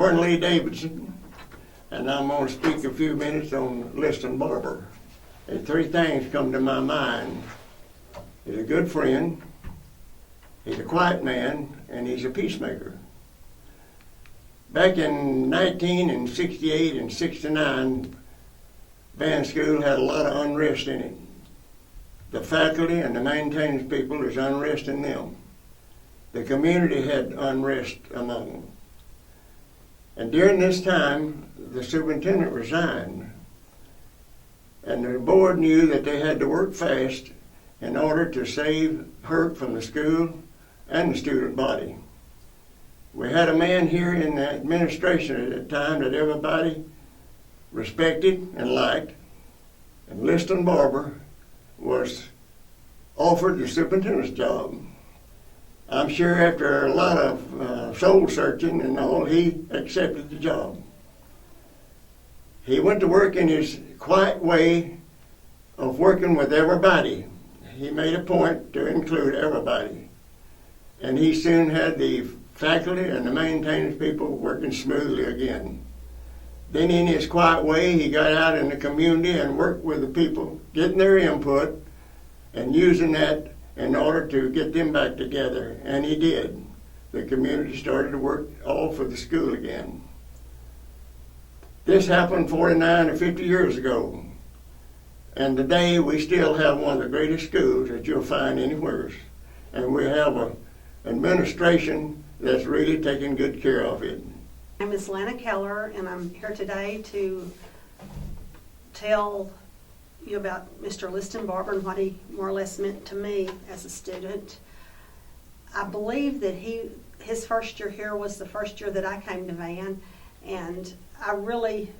Vernon Lee Davidson, and I'm going to speak a few minutes on Liston Barber. And three things come to my mind. He's a good friend, he's a quiet man, and he's a peacemaker. Back in 1968 and 69, band school had a lot of unrest in it. The faculty and the maintenance people, there's unrest in them. The community had unrest among them. And during this time, the superintendent resigned. And the board knew that they had to work fast in order to save hurt from the school and the student body. We had a man here in the administration at the time that everybody respected and liked, and Liston Barber was offered the superintendent's job. I'm sure after a lot of soul searching and all, he accepted the job. He went to work in his quiet way of working with everybody. He made a point to include everybody. And he soon had the faculty and the maintenance people working smoothly again. Then in his quiet way, he got out in the community and worked with the people, getting their input and using that in order to get them back together. And he did. The community started to work all for the school again. This happened 49 or 50 years ago. And today we still have one of the greatest schools that you'll find anywhere. And we have an administration that's really taking good care of it. I'm Ms. Lana Keller, and I'm here today to tell you about Mr. Liston Barber and what he more or less meant to me as a student. I believe that his first year here was the first year that I came to Van, and I really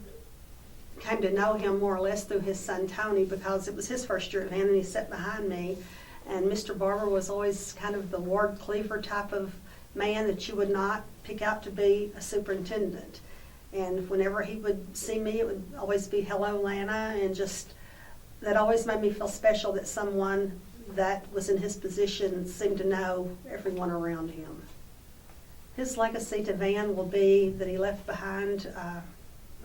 came to know him more or less through his son Tony, because it was his first year at Van and he sat behind me. And Mr. Barber was always kind of the Ward Cleaver type of man that you would not pick out to be a superintendent. And whenever he would see me, it would always be, "Hello, Lana," and just that always made me feel special that someone that was in his position seemed to know everyone around him. His legacy to Van will be that he left behind a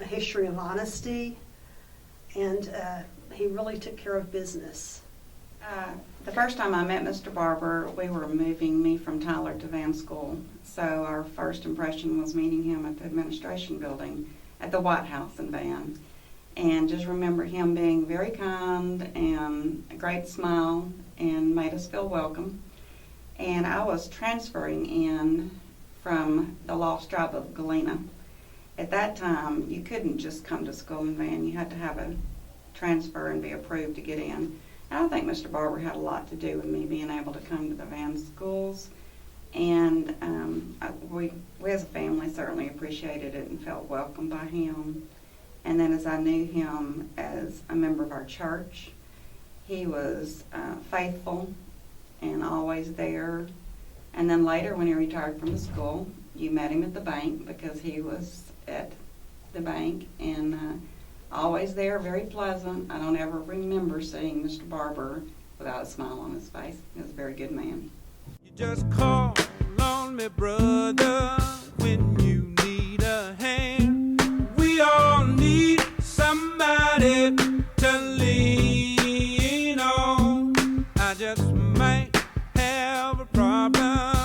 history of honesty, and he really took care of business. The first time I met Mr. Barber, we were moving me from Tyler to Van School. So our first impression was meeting him at the administration building at the White House in Van. And just remember him being very kind and a great smile and made us feel welcome. And I was transferring in from the lost tribe of Galena. At that time, you couldn't just come to school in Van. You had to have a transfer and be approved to get in. And I think Mr. Barber had a lot to do with me being able to come to the Van schools. And we as a family certainly appreciated it and felt welcomed by him. And then as I knew him as a member of our church, he was faithful and always there. And then later when he retired from the school, you met him at the bank because he was at the bank, and always there, very pleasant. I don't ever remember seeing Mr. Barber without a smile on his face. He was a very good man. You just call on me, brother, when you need a hand. We all need somebody to lean on. I just might have a problem.